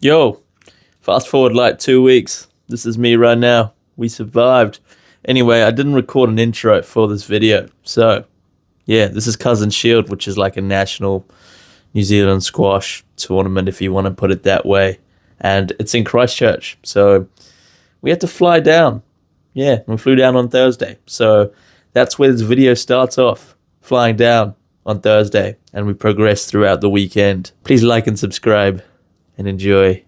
Yo, fast forward like 2 weeks. This is me right now. We survived. Anyway, I didn't record an intro for this video. So, yeah, this is Cousin Shield, which is like a national New Zealand squash tournament, if you want to put it that way. And it's in Christchurch. So, we had to fly down. Yeah, we flew down on Thursday. So, that's where this video starts off. Flying down on Thursday. And we progress throughout the weekend. Please like and subscribe. And enjoy.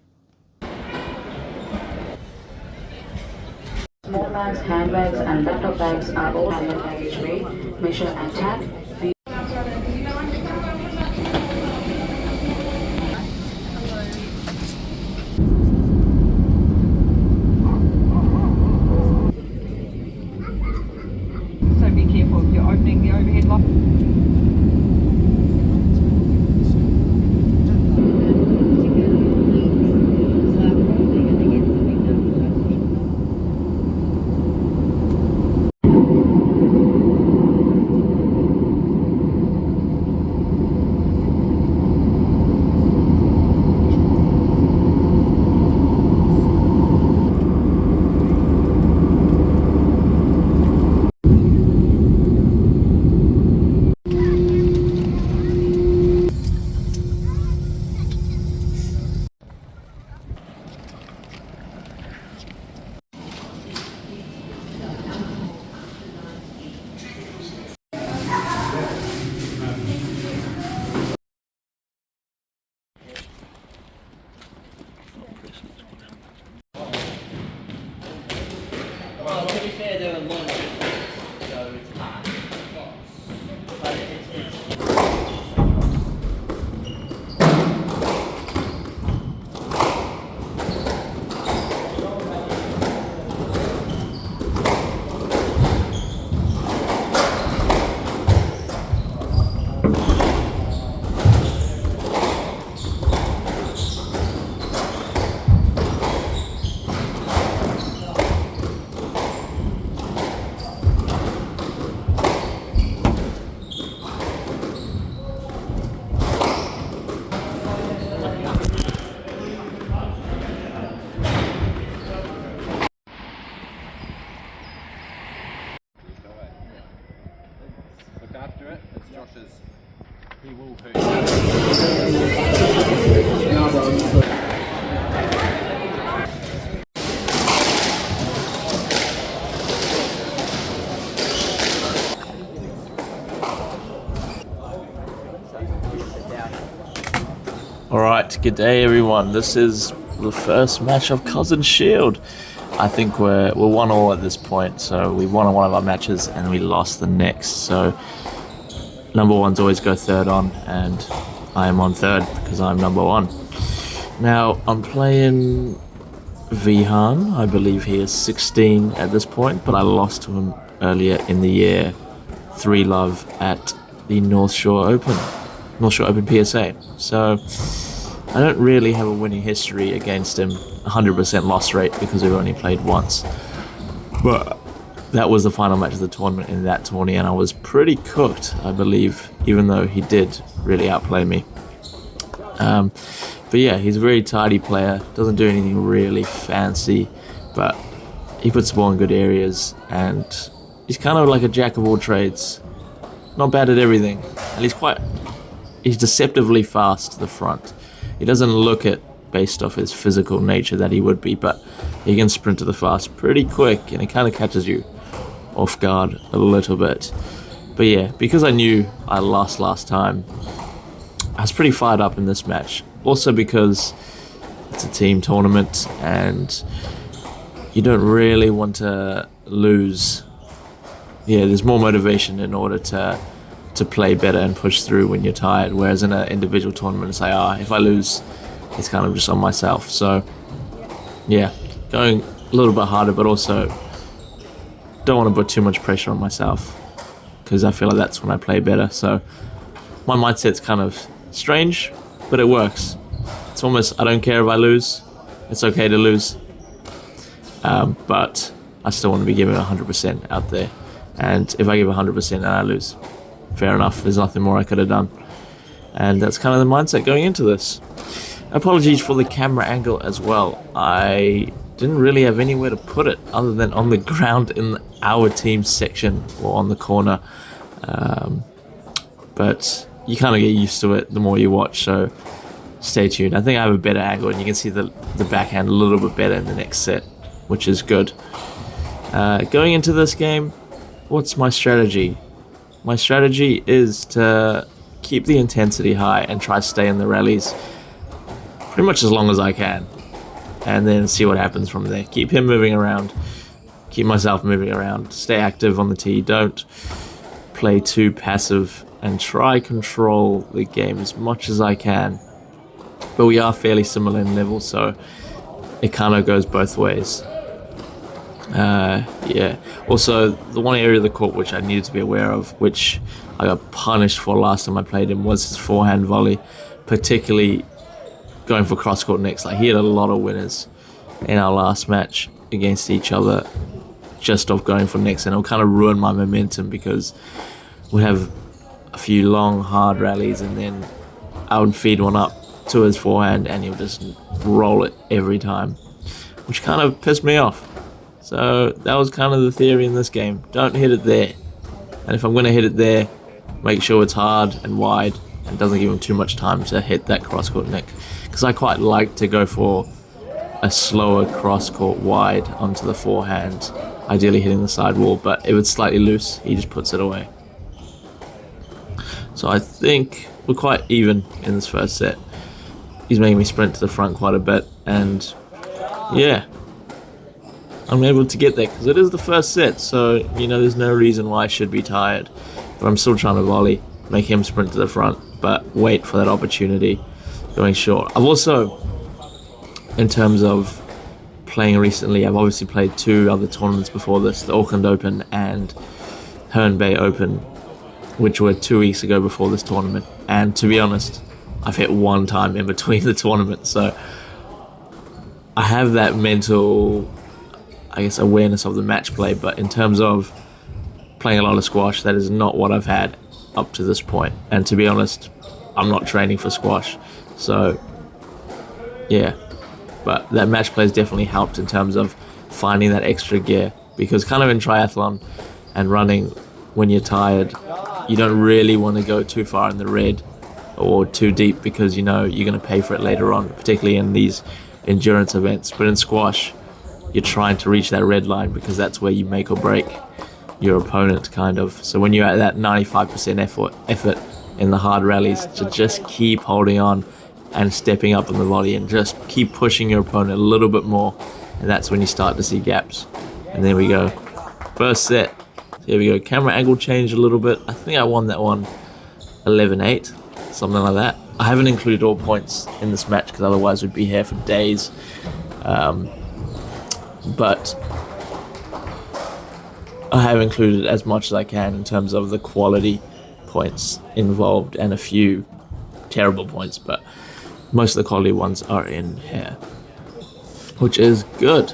Small bags, handbags, and laptop bags are all under baggage bay. Measure and tag. So be careful if you're opening the overhead lock. Well, to be fair, they're a long so it's hard. But it's Look after it, it's Josh's. He will hurt Alright, good day everyone. This is the first match of Cousin Shield. I think we're 1-1 at this point, so we won one of our matches and we lost the next. So number ones always go third on, and I am on third because I'm number one. Now I'm playing Vihan. I believe he is 16 at this point, but I lost to him earlier in the year, 3-love at the North Shore Open PSA. So I don't really have a winning history against him, 100% loss rate because we've only played once. But that was the final match of the tournament in that tourney, and I was pretty cooked, I believe, even though he did really outplay me. But yeah, he's a very tidy player, doesn't do anything really fancy, but he puts the ball in good areas, and he's kind of like a jack of all trades. Not bad at everything, and he's deceptively fast to the front. He doesn't look it based off his physical nature that he would be, but he can sprint to the fast pretty quick, and it kind of catches you off guard a little bit. But yeah, because I knew I lost last time, I was pretty fired up in this match. Also because it's a team tournament and you don't really want to lose. Yeah, there's more motivation in order to play better and push through when you're tired, whereas in an individual tournament it's like, if I lose, it's kind of just on myself. So yeah, going a little bit harder, but also don't want to put too much pressure on myself because I feel like that's when I play better. So my mindset's kind of strange, but it works. It's almost, I don't care if I lose, it's okay to lose, but I still want to be giving 100% out there. And if I give 100% and I lose, fair enough, there's nothing more I could have done. And that's kind of the mindset going into this. Apologies for the camera angle as well. I didn't really have anywhere to put it other than on the ground in our team section or on the corner. But you kind of get used to it the more you watch, so stay tuned. I think I have a better angle, and you can see the backhand a little bit better in the next set, which is good. Going into this game, what's my strategy? My strategy is to keep the intensity high and try to stay in the rallies pretty much as long as I can, and then see what happens from there. Keep him moving around, keep myself moving around, stay active on the tee, don't play too passive, and try control the game as much as I can. But we are fairly similar in level, so it kind of goes both ways. Yeah. Also, the one area of the court which I needed to be aware of, which I got punished for last time I played him, was his forehand volley, particularly going for cross-court nicks. Like, he had a lot of winners in our last match against each other just off going for nicks, and it'll kind of ruin my momentum because we have a few long, hard rallies, and then I would feed one up to his forehand and he'll just roll it every time, which kind of pissed me off. So that was kind of the theory in this game. Don't hit it there. And if I'm going to hit it there, make sure it's hard and wide and doesn't give him too much time to hit that cross-court nick. Because I quite like to go for a slower cross-court wide onto the forehand, ideally hitting the sidewall, but if it's slightly loose, he just puts it away. So I think we're quite even in this first set. He's making me sprint to the front quite a bit, and yeah, I'm able to get there because it is the first set, so there's no reason why I should be tired. But I'm still trying to volley, make him sprint to the front, but wait for that opportunity going short. I've also, in terms of playing recently, I've obviously played 2 other tournaments before this, the Auckland Open and Herne Bay Open, which were 2 weeks ago before this tournament. And to be honest, I've hit 1 time in between the tournaments, so I have that mental, awareness of the match play. But in terms of playing a lot of squash, that is not what I've had up to this point. And to be honest, I'm not training for squash, so yeah. But that match play has definitely helped in terms of finding that extra gear, because kind of in triathlon and running, when you're tired, you don't really want to go too far in the red or too deep, because you're going to pay for it later on, particularly in these endurance events. But in squash, you're trying to reach that red line because that's where you make or break your opponent, kind of. So when you're at that 95% effort in the hard rallies, to just keep holding on and stepping up in the volley and just keep pushing your opponent a little bit more, and that's when you start to see gaps. And there we go, first set. Here we go, camera angle changed a little bit. I think I won that one 11-8, something like that. I haven't included all points in this match because otherwise we'd be here for days. But I have included as much as I can in terms of the quality points involved, and a few terrible points, but most of the quality ones are in here, which is good.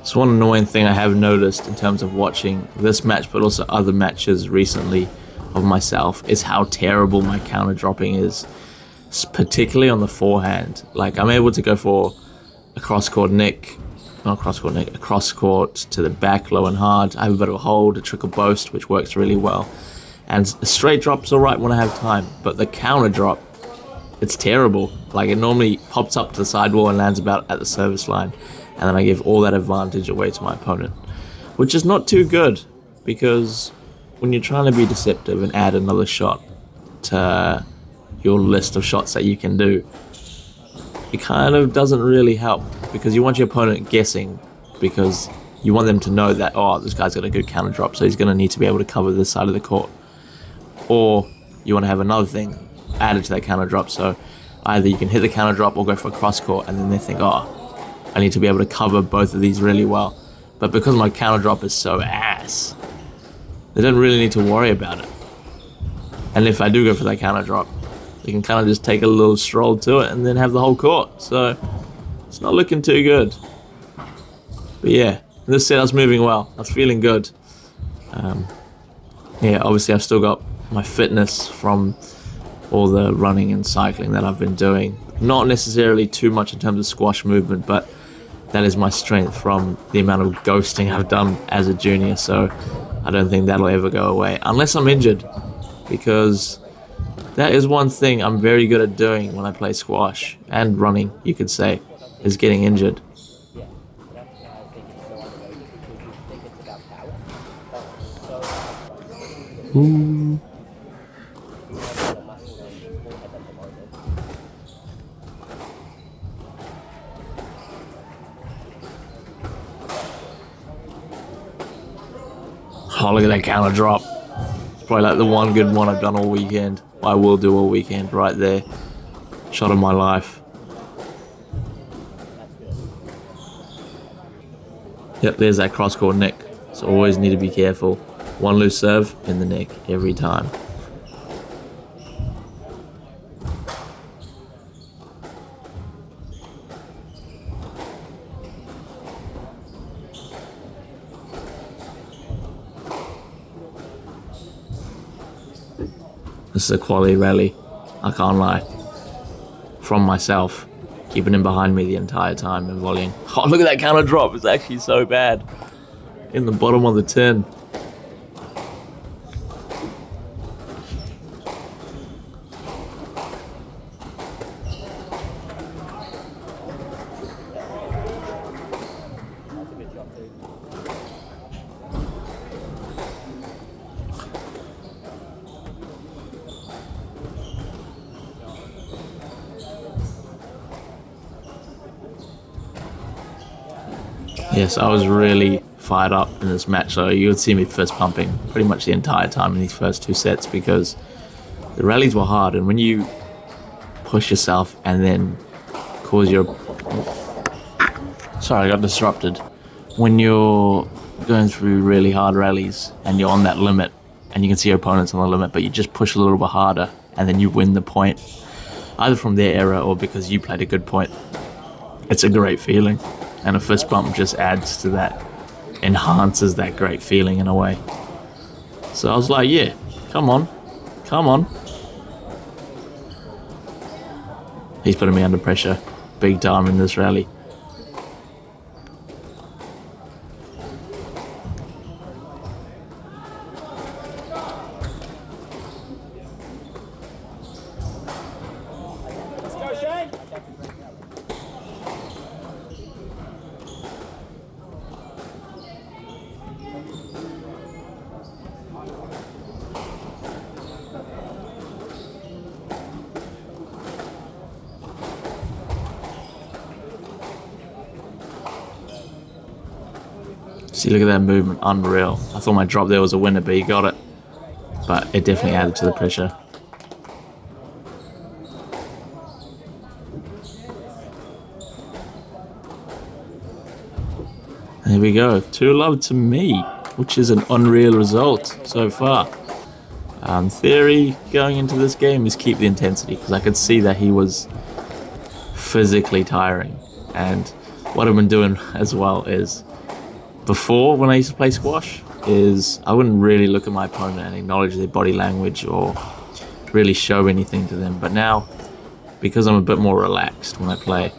So one annoying thing I have noticed in terms of watching this match, but also other matches recently of myself, is how terrible my counter dropping is, particularly on the forehand. Like, I'm able to go for a cross-court nick, a cross-court to the back, low and hard. I have a bit of a hold, a trickle boast, which works really well. And a straight drop's alright when I have time, but the counter drop, it's terrible. Like, it normally pops up to the sidewall and lands about at the service line, and then I give all that advantage away to my opponent, which is not too good, because when you're trying to be deceptive and add another shot to your list of shots that you can do, it kind of doesn't really help, because you want your opponent guessing, because you want them to know that, oh, this guy's got a good counter drop, so he's going to need to be able to cover this side of the court. Or you want to have another thing added to that counter drop, so either you can hit the counter drop or go for a cross court, and then they think, oh, I need to be able to cover both of these really well. But because my counter drop is so ass, they don't really need to worry about it. And if I do go for that counter drop, they can kind of just take a little stroll to it and then have the whole court. So it's not looking too good. But yeah, this set I was moving well. I was feeling good. Yeah, obviously I've still got my fitness from all the running and cycling that I've been doing. Not necessarily too much in terms of squash movement, but that is my strength from the amount of ghosting I've done as a junior. So I don't think that'll ever go away unless I'm injured, because that is one thing I'm very good at doing when I play squash and running, you could say, is getting injured. Ooh. Oh, look at that counter drop. It's probably like the one good one I've done all weekend. I will do all weekend right there. Shot of my life. Yep, there's that cross-court nick. So always need to be careful. One loose serve in the neck every time. This is a quality rally, I can't lie. From myself, keeping him behind me the entire time and volleying. Oh, look at that counter drop, it's actually so bad. In the bottom of the tin. Yes, I was really fired up in this match, so you would see me fist pumping pretty much the entire time in these first two sets, because the rallies were hard, and when you push yourself and then cause your... Sorry, I got disrupted. When you're going through really hard rallies and you're on that limit and you can see your opponents on the limit, but you just push a little bit harder and then you win the point, either from their error or because you played a good point, it's a great feeling. And a fist bump just adds to that, enhances that great feeling in a way. So I was like, yeah, come on, come on. He's putting me under pressure big time in this rally. See, look at that movement, unreal. I thought my drop there was a winner, but he got it. But it definitely added to the pressure. There we go, 2-love to me, which is an unreal result so far. Theory going into this game is keep the intensity, because I could see that he was physically tiring. And what I've been doing as well is, before, when I used to play squash, is I wouldn't really look at my opponent and acknowledge their body language or really show anything to them. But now, because I'm a bit more relaxed when I play,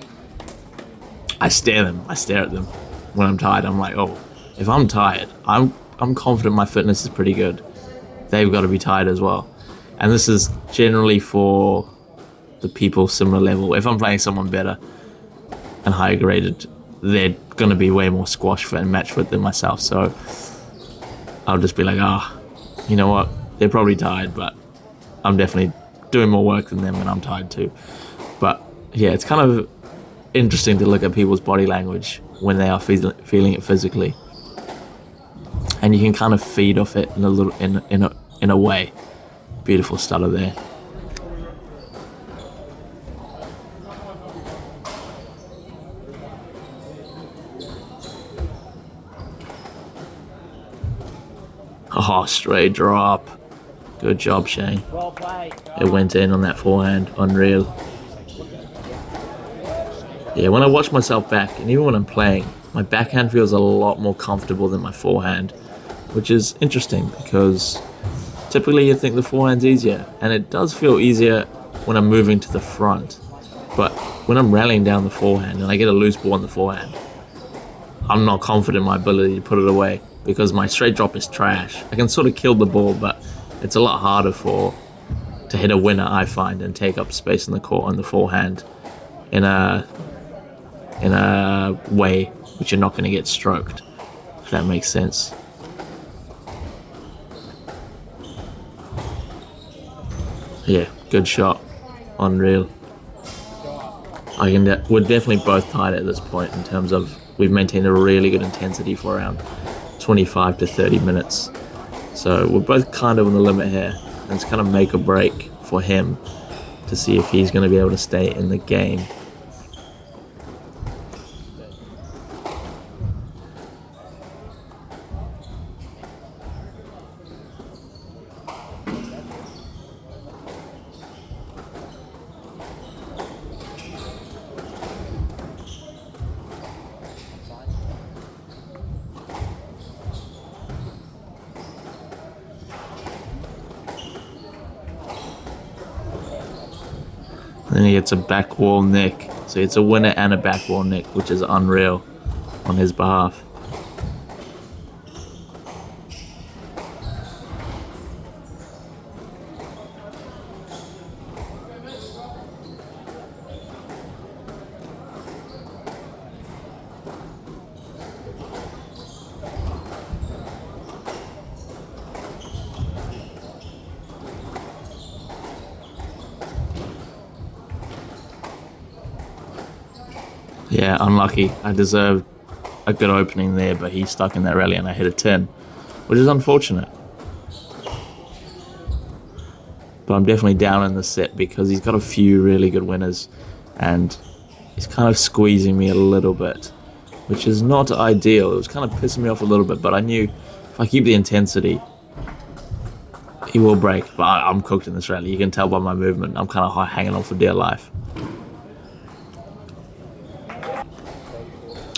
I stare at them. When I'm tired, I'm like, oh, if I'm tired, I'm confident my fitness is pretty good. They've got to be tired as well. And this is generally for the people similar level. If I'm playing someone better and higher graded, they're going to be way more squash fit and match fit than myself. So I'll just be like, you know what? They're probably tired, but I'm definitely doing more work than them and I'm tired too. But yeah, it's kind of interesting to look at people's body language when they are feeling it physically. And you can kind of feed off it in a way. Beautiful stutter there. Oh, Oh, straight drop. Good job, Shane. Well played. It went in on that forehand. Unreal. Yeah, when I watch myself back, and even when I'm playing, my backhand feels a lot more comfortable than my forehand, which is interesting because typically you think the forehand's easier, and it does feel easier when I'm moving to the front. But when I'm rallying down the forehand and I get a loose ball on the forehand, I'm not confident in my ability to put it away because my straight drop is trash. I can sort of kill the ball, but it's a lot harder to hit a winner, I find, and take up space in the court on the forehand in a way which you're not going to get stroked, if that makes sense. Yeah, good shot. Unreal. We're definitely both tied at this point in terms of we've maintained a really good intensity for around 25 to 30 minutes. So we're both kind of on the limit here, and it's kind of make or break for him to see if he's going to be able to stay in the game. Then he gets a back wall nick. So it's a winner and a back wall nick, which is unreal on his behalf. Yeah, unlucky. I deserved a good opening there, but he stuck in that rally and I hit a 10, which is unfortunate. But I'm definitely down in the set because he's got a few really good winners and he's kind of squeezing me a little bit, which is not ideal. It was kind of pissing me off a little bit, but I knew if I keep the intensity, he will break. But I'm cooked in this rally. You can tell by my movement. I'm kind of hanging on for dear life.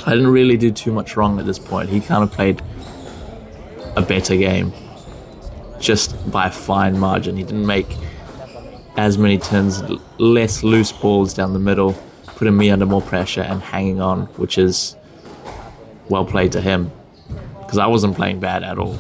I didn't really do too much wrong at this point. He kind of played a better game, just by a fine margin. He didn't make as many turns, less loose balls down the middle, putting me under more pressure and hanging on, which is well played to him, because I wasn't playing bad at all.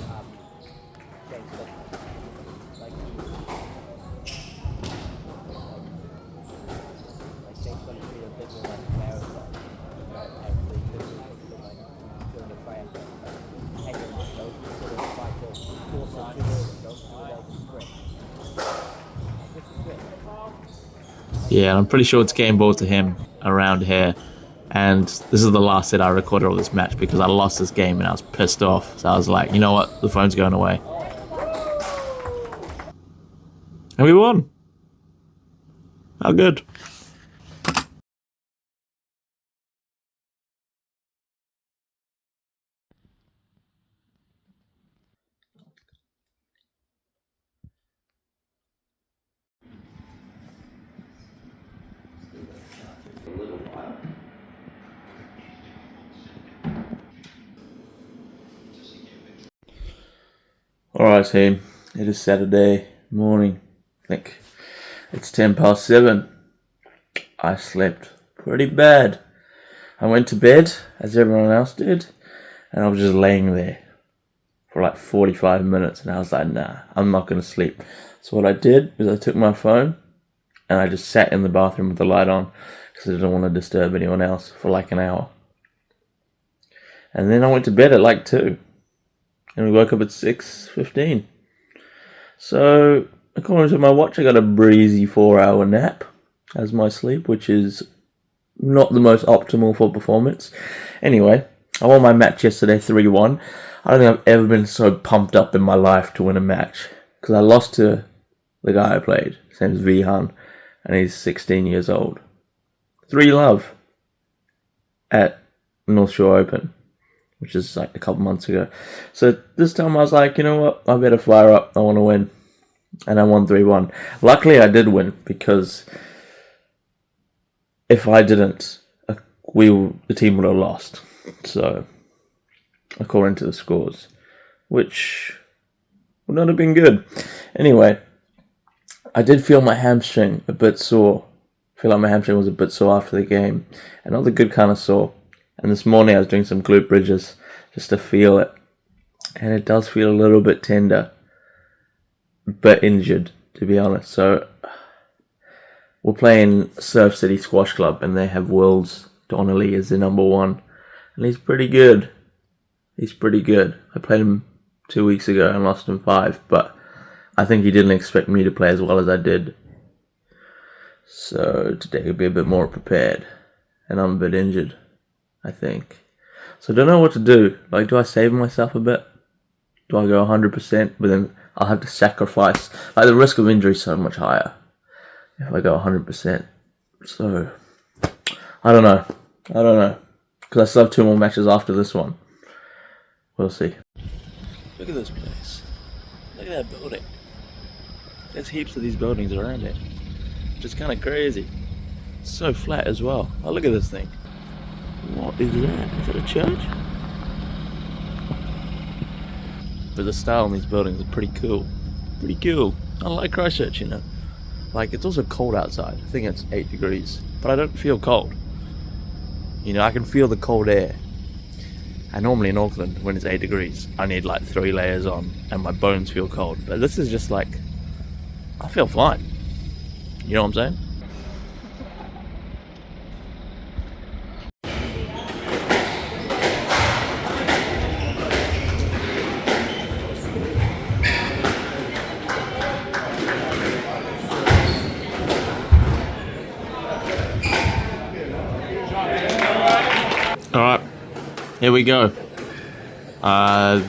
Yeah, I'm pretty sure it's game ball to him around here. And this is the last set I recorded of this match because I lost this game and I was pissed off. So I was like, you know what? The phone's going away. And we won. How good. Alright team, it is Saturday morning. I think it's 7:10. I slept pretty bad. I went to bed, as everyone else did, and I was just laying there for like 45 minutes, and I was like, nah, I'm not going to sleep. So what I did is I took my phone, and I just sat in the bathroom with the light on, because I didn't want to disturb anyone else for like an hour. And then I went to bed at like 2. And we woke up at 6:15. So, according to my watch, I got a breezy 4-hour nap as my sleep, which is not the most optimal for performance. Anyway, I won my match yesterday 3-1. I don't think I've ever been so pumped up in my life to win a match. Because I lost to the guy I played. His name's Vihan, and he's 16 years old. 3-love at North Shore Open, which is like a couple months ago. So this time I was like, you know what, I better fire up, I want to win. And I won 3-1. Luckily I did win, because if I didn't, the team would have lost. So, according to the scores, which would not have been good. Anyway, I did feel my hamstring a bit sore. I feel like my hamstring was a bit sore after the game, and not the good kind of sore. And this morning I was doing some glute bridges just to feel it, and it does feel a little bit tender, but injured, to be honest. So we're playing Surf City Squash Club, and they have Wills Donnelly as the number 1, and he's pretty good. He's pretty good. I played him 2 weeks ago and lost him 5, but I think he didn't expect me to play as well as I did. So today will be a bit more prepared, and I'm a bit injured, I think. So I don't know what to do. Like, do I save myself a bit? Do I go 100%? But then I'll have to sacrifice. Like, the risk of injury is so much higher if I go 100%. So I don't know. Because I still have 2 more matches after this one. We'll see. Look at this place. Look at that building. There's heaps of these buildings around here. Just kind of crazy. It's so flat as well. Oh, look at this thing. What is that? Is that a church? But the style in these buildings are pretty cool. Pretty cool. I like Christchurch, you know. Like, it's also cold outside. I think it's 8 degrees. But I don't feel cold. You know, I can feel the cold air. And normally in Auckland, when it's 8 degrees, I need like 3 layers on and my bones feel cold. But this is just like, I feel fine. You know what I'm saying? Alright, here we go.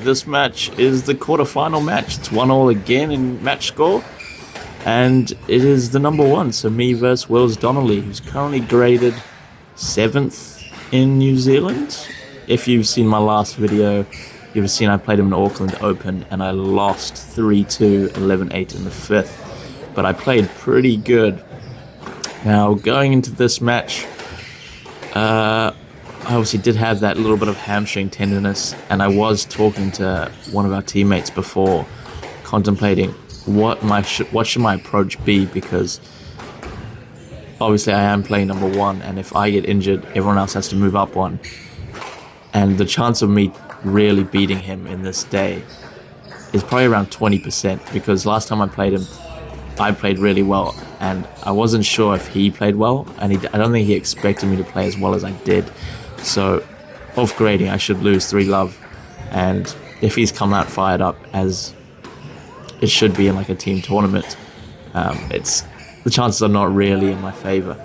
This match is the quarterfinal match. It's 1-1 again in match score. And it is the number 1, so me versus Wills Donnelly, who's currently graded 7th in New Zealand. If you've seen my last video, you've seen I played him in the Auckland Open and I lost 3-2, 11-8 in the 5th. But I played pretty good. Now, going into this match, I obviously did have that little bit of hamstring tenderness, and I was talking to one of our teammates before, contemplating what should my approach be, because obviously I am playing number 1, and if I get injured, everyone else has to move up 1. And the chance of me really beating him in this day is probably around 20%, because last time I played him, I played really well, and I wasn't sure if he played well, and I don't think he expected me to play as well as I did. So, off grading, I should lose 3-love, and if he's come out fired up as it should be in like a team tournament, the chances are not really in my favor.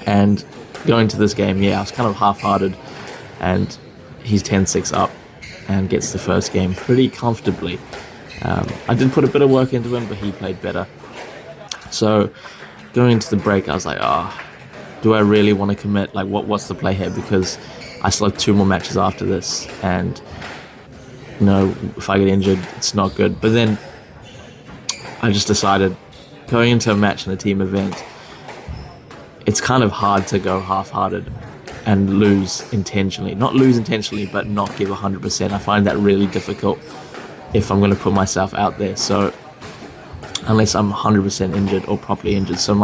And going to this game, I was kind of half-hearted, and he's 10-6 up and gets the first game pretty comfortably. I did put a bit of work into him, but he played better. So going into the break, I was like, do I really want to commit? Like, what's the play here? Because I still have 2 more matches after this, and you know, if I get injured, it's not good. But then I just decided, going into a match in a team event, it's kind of hard to go half-hearted and lose intentionally. Not lose intentionally, but not give 100%. I find that really difficult if I'm going to put myself out there. So unless I'm 100% injured or properly injured. So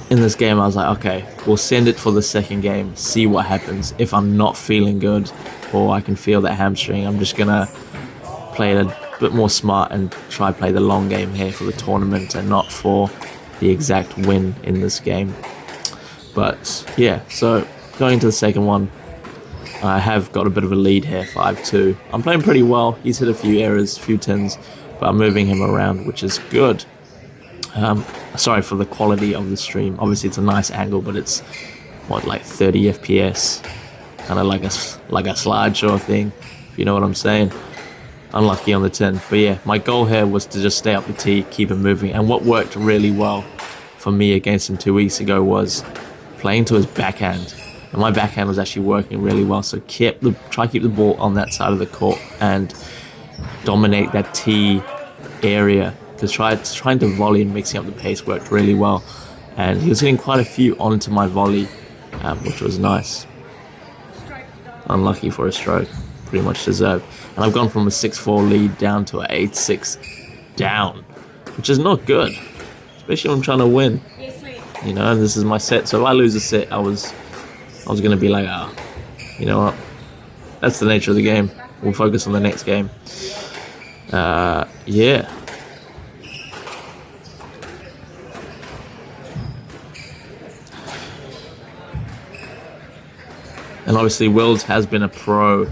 in this game, I was like, okay, we'll send it for the second game, see what happens. If I'm not feeling good, or I can feel that hamstring, I'm just going to play it a bit more smart and try play the long game here for the tournament and not for the exact win in this game. But yeah, so going into the second one, I have got a bit of a lead here, 5-2. I'm playing pretty well. He's hit a few errors, a few tins, but I'm moving him around, which is good. Sorry for the quality of the stream. Obviously it's a nice angle, but it's like 30 FPS, kind of like a slideshow thing, if you know what I'm saying. Unlucky on the tin, but yeah, my goal here was to just stay up the tee, keep him moving. And what worked really well for me against him 2 weeks ago was playing to his backhand. And my backhand was actually working really well, so try keep the ball on that side of the court and dominate that tee area, because trying to volley and mixing up the pace worked really well, and he was hitting quite a few onto my volley, which was nice. Unlucky for a stroke, pretty much deserved. And I've gone from a 6-4 lead down to an 8-6 down, which is not good, especially when I'm trying to win. You know, and this is my set, so if I lose a set, I was gonna be like, you know what? That's the nature of the game. We'll focus on the next game. Yeah. And obviously Wills has been a pro,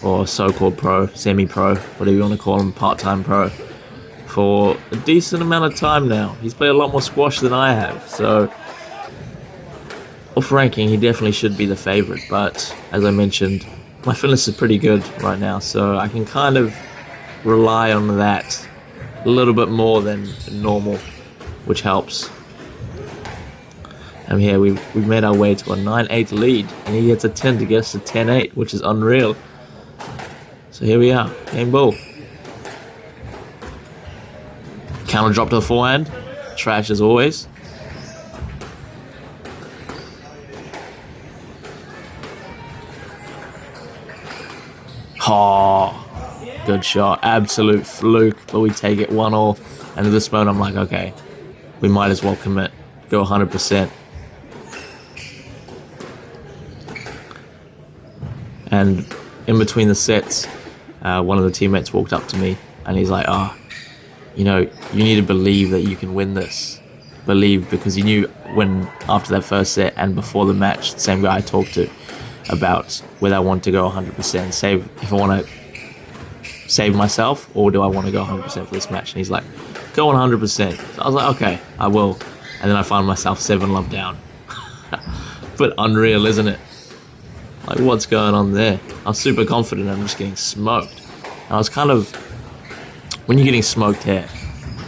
or so-called pro, semi-pro, whatever you want to call him, part-time pro, for a decent amount of time now. He's played a lot more squash than I have, so off ranking he definitely should be the favourite, but as I mentioned, my fitness is pretty good right now, so I can kind of rely on that a little bit more than normal, which helps. And here we've made our way to a 9-8 lead, and he hits a 10 to get us to 10-8, which is unreal. So here we are, game ball. Counter drop to the forehand, trash as always. Oh, good shot, absolute fluke, but we take it 1-all. And at this moment I'm like, okay, we might as well commit, go 100%. And in between the sets, one of the teammates walked up to me and he's like, you know, you need to believe that you can win this. Believe, because he knew when, after that first set and before the match, the same guy I talked to, about whether I want to go 100%, if I want to save myself, or do I want to go 100% for this match. And he's like, go 100%. So I was like, okay, I will. And then I find myself 7-love down. But unreal, isn't it? Like, what's going on there? I was super confident, I'm just getting smoked. And I was kind of, when you're getting smoked here,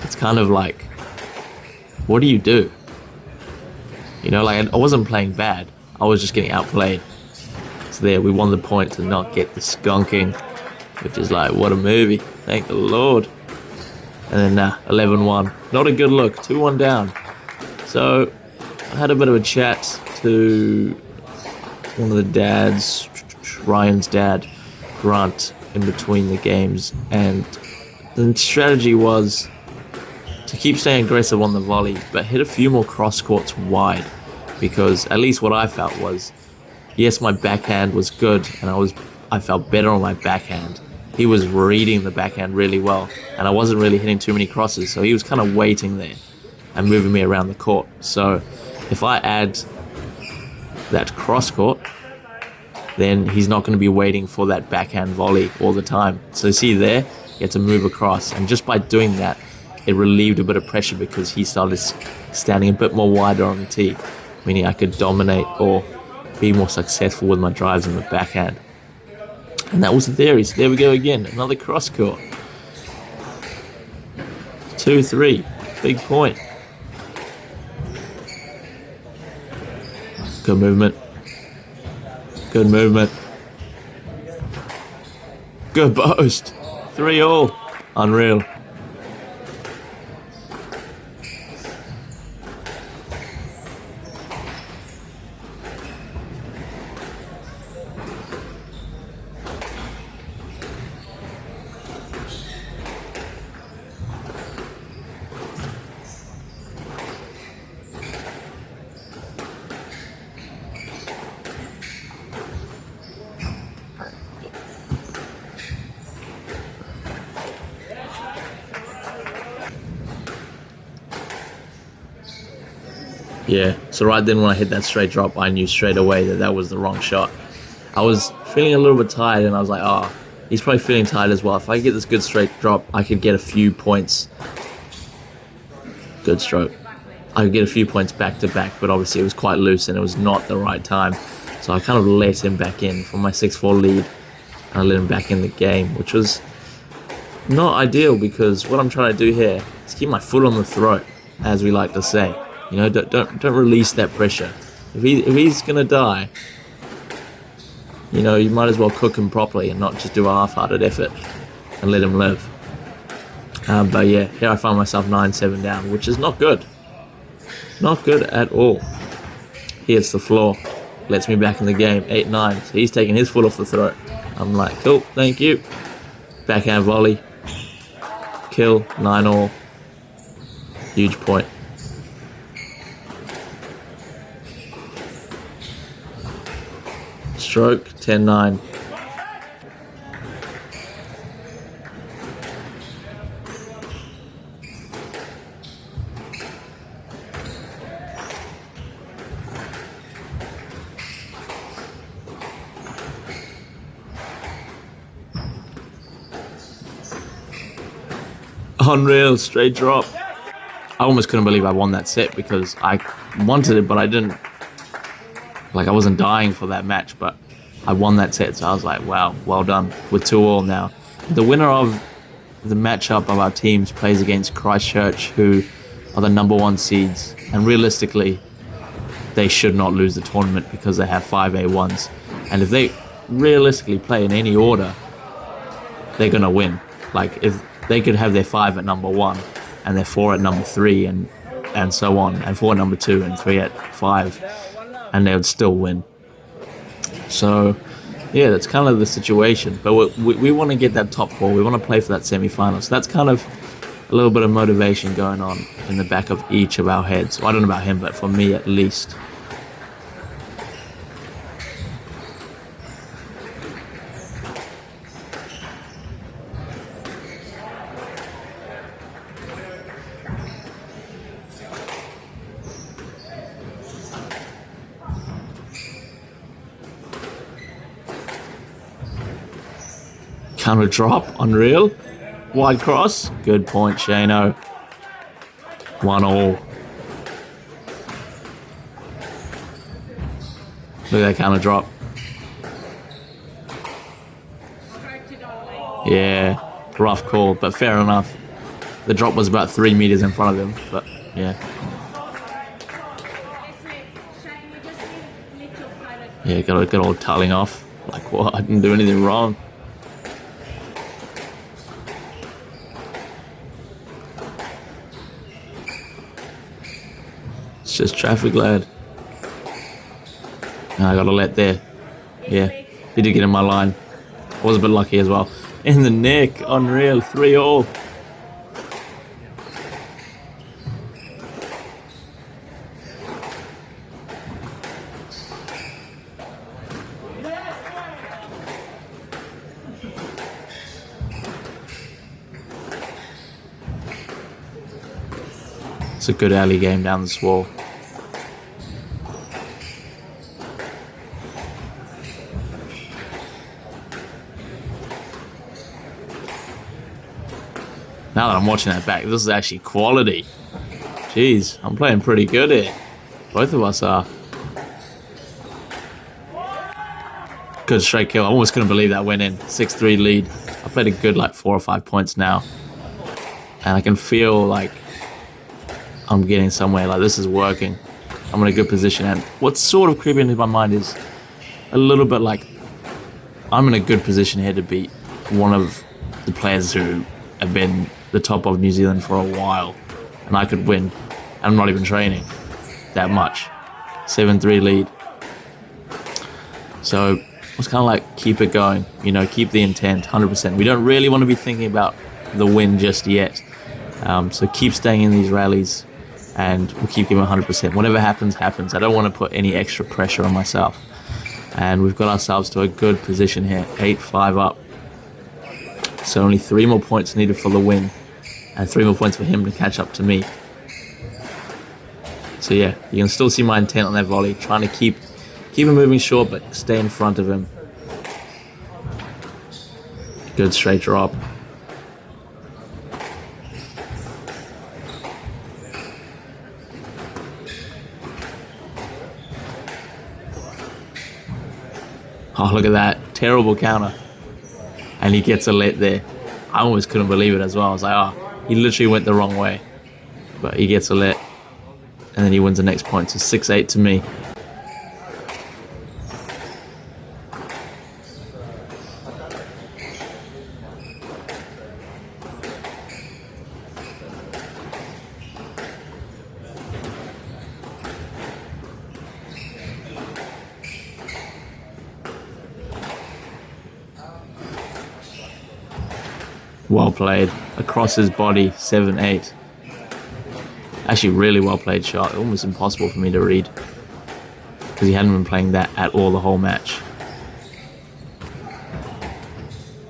it's kind of like, what do you do? You know, like, I wasn't playing bad, I was just getting outplayed. So there, we won the point to not get the skunking, which is like, what a movie, thank the Lord. And then 11-1, not a good look, 2-1 down. So I had a bit of a chat to one of the dads, Ryan's dad, Grant, in between the games, and the strategy was to keep staying aggressive on the volley, but hit a few more cross courts wide, because at least what I felt was, yes, my backhand was good, and I felt better on my backhand. He was reading the backhand really well, and I wasn't really hitting too many crosses, so he was kind of waiting there and moving me around the court. So if I add that cross court, then he's not going to be waiting for that backhand volley all the time. So see there, he had to move across, and just by doing that, it relieved a bit of pressure because he started standing a bit more wider on the tee, meaning I could dominate or be more successful with my drives in the backhand. And that was the theory. So there we go again, another cross court. 2-3, big point. Good movement. Good movement. Good post. 3-all. Unreal. Yeah, so right then when I hit that straight drop, I knew straight away that that was the wrong shot. I was feeling a little bit tired, and I was like, he's probably feeling tired as well. If I get this good straight drop, I could get a few points. Good stroke. I could get a few points back to back, but obviously it was quite loose and it was not the right time. So I kind of let him back in from my 6-4 lead, and I let him back in the game, which was not ideal, because what I'm trying to do here is keep my foot on the throat, as we like to say. You know, don't release that pressure. If he's gonna die, you know, you might as well cook him properly and not just do a half-hearted effort and let him live. But yeah, here I find myself 9-7 down, which is not good. Not good at all. He hits the floor, lets me back in the game, 8-9. So he's taking his foot off the throat. I'm like, cool, thank you. Backhand volley. Kill, 9-all. Huge point. Stroke, 10-9. Unreal, straight drop. I almost couldn't believe I won that set because I wanted it, but I didn't. Like, I wasn't dying for that match, but I won that set, so I was like, wow, well done. With 2-all now. The winner of the matchup of our teams plays against Christchurch, who are the #1 seeds, and realistically, they should not lose the tournament because they have 5 A1s. And if they realistically play in any order, they're gonna win. Like, if they could have their 5 at #1 and their 4 at #3 and so on, and 4 at #2 and 3 at 5, and they would still win. So yeah, that's kind of the situation. But we want to get that top 4. We want to play for that semi-final. So that's kind of a little bit of motivation going on in the back of each of our heads. Well, I don't know about him, but for me at least. Counter drop, unreal. Wide cross, good point, Shano. 1-all. Look at that counter drop. Yeah, rough call, but fair enough. The drop was about 3 meters in front of him, but yeah. Yeah, got all tulling off. Like, what? I didn't do anything wrong. It's just traffic lad. I got a let there. Yeah, he did get in my line. I was a bit lucky as well. In the neck, unreal, 3-all. It's a good alley game down the wall. Now that I'm watching that back, this is actually quality. Jeez, I'm playing pretty good here. Both of us are. Good straight kill. I almost couldn't believe that went in. 6-3 lead. I played a good like 4 or 5 points now. And I can feel like I'm getting somewhere. Like, this is working. I'm in a good position. And what's sort of creeping into my mind is a little bit like I'm in a good position here to beat one of the players who have been the top of New Zealand for a while, and I could win. I'm not even training that much. 7-3 lead. So it's kind of like keep it going, you know, keep the intent 100%. We don't really want to be thinking about the win just yet. So keep staying in these rallies and we'll keep giving 100%. Whatever happens, happens. I don't want to put any extra pressure on myself. And we've got ourselves to a good position here, 8-5 up. So only 3 more points needed for the win, and 3 more points for him to catch up to me. So yeah, you can still see my intent on that volley, trying to keep him moving short, but stay in front of him. Good straight drop. Oh, look at that. Terrible counter. And he gets a let there. I almost couldn't believe it as well. I was like, oh, he literally went the wrong way. But he gets a let. And then he wins the next point. So 6-8 to me. Well played. Across his body, 7-8. Actually, really well played shot. Almost impossible for me to read. Because he hadn't been playing that at all the whole match.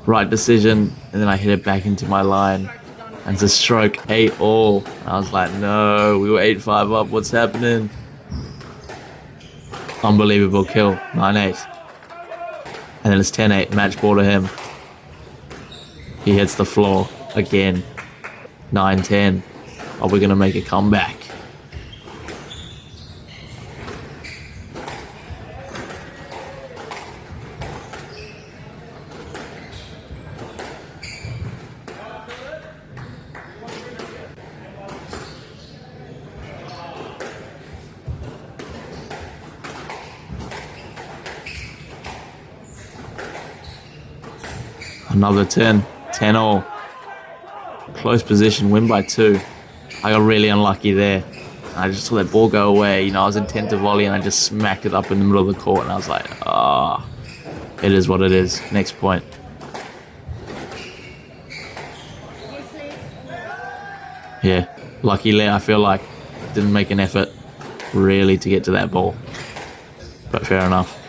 Right decision, and then I hit it back into my line. And it's a stroke, 8-all. I was like, no, we were 8-5 up, what's happening? Unbelievable kill, 9-8. And then it's 10-8, match ball to him. He hits the floor again, 9-10. Are we gonna make a comeback? Another 10-all. Close position, win by 2. I got really unlucky there. I just saw that ball go away. You know, I was intent to volley and I just smacked it up in the middle of the court and I was like, ah, it is what it is. Next point. Yeah, luckily I feel like didn't make an effort really to get to that ball. But fair enough.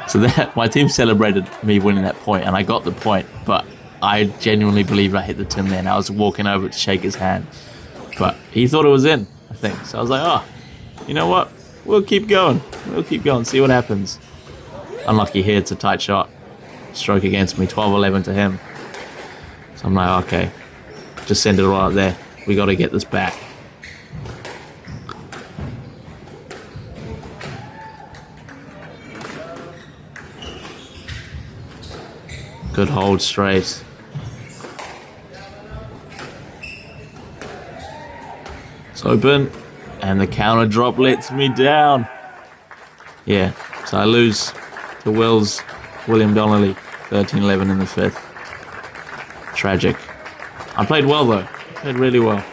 So that my team celebrated me winning that point, and I got the point, but I genuinely believe I hit the tin there, and I was walking over to shake his hand. But he thought it was in, I think. So I was like, oh, you know what? We'll keep going. We'll keep going, see what happens. Unlucky here, it's a tight shot. Stroke against me, 12-11 to him. So I'm like, okay, just send it right up there. We got to get this back. Good hold straight. It's open, and the counter drop lets me down. Yeah, so I lose to William Donnelly, 13-11 in the 5th. Tragic. I played well though, played really well.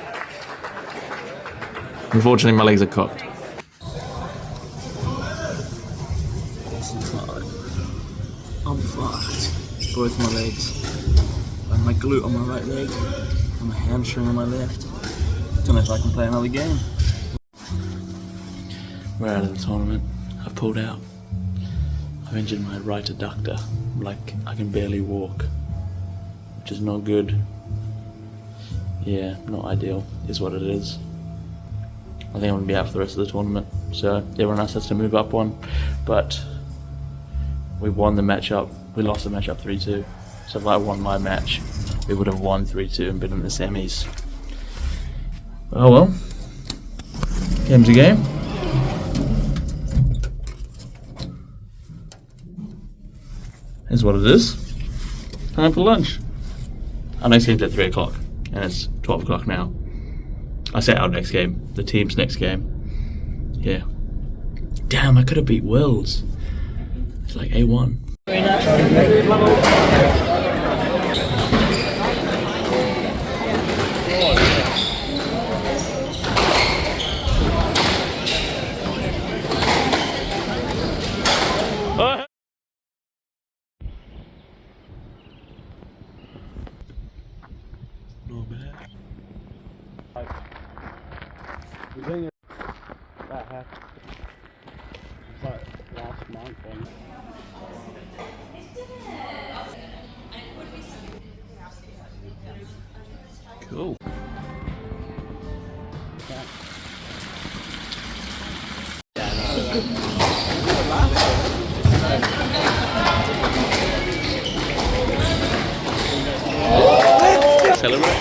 Unfortunately, my legs are cooked. I'm fucked. Both my legs. And my glute on my right leg. And my hamstring on my left. Don't know if I can play another game. We're out of the tournament. I've pulled out. I've injured my right adductor. Like, I can barely walk. Which is not good. Yeah, not ideal. Is what it is. I think I'm going to be out for the rest of the tournament. So everyone else has to move up one. But we won the matchup. We lost the matchup 3-2. So if I won my match, we would have won 3-2 and been in the semis. Oh well. Game's a game. Here's what it is. Time for lunch. Our next game's at 3 o'clock. And it's 12 o'clock now. I say our next game. The team's next game. Yeah. Damn, I could have beat Wills. It's like A1. The thing is, that happened. It's like last month and Cool. Celebrate.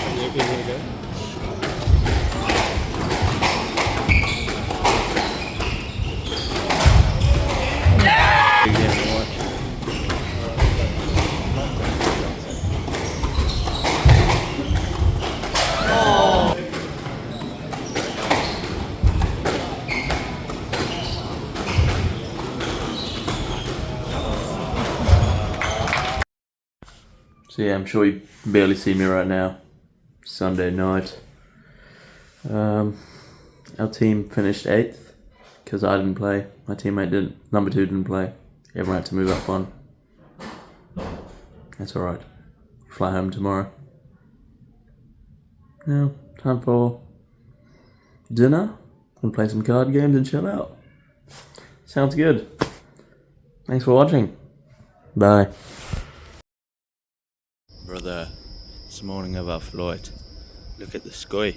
So yeah, I'm sure you barely see me right now. Sunday night. Our team finished 8th because I didn't play. My teammate didn't. Number 2 didn't play. Everyone had to move up one. That's alright. Fly home tomorrow. Now, time for dinner and play some card games and chill out. Sounds good. Thanks for watching. Bye. Brother, it's the morning of our flight. Look at the sky.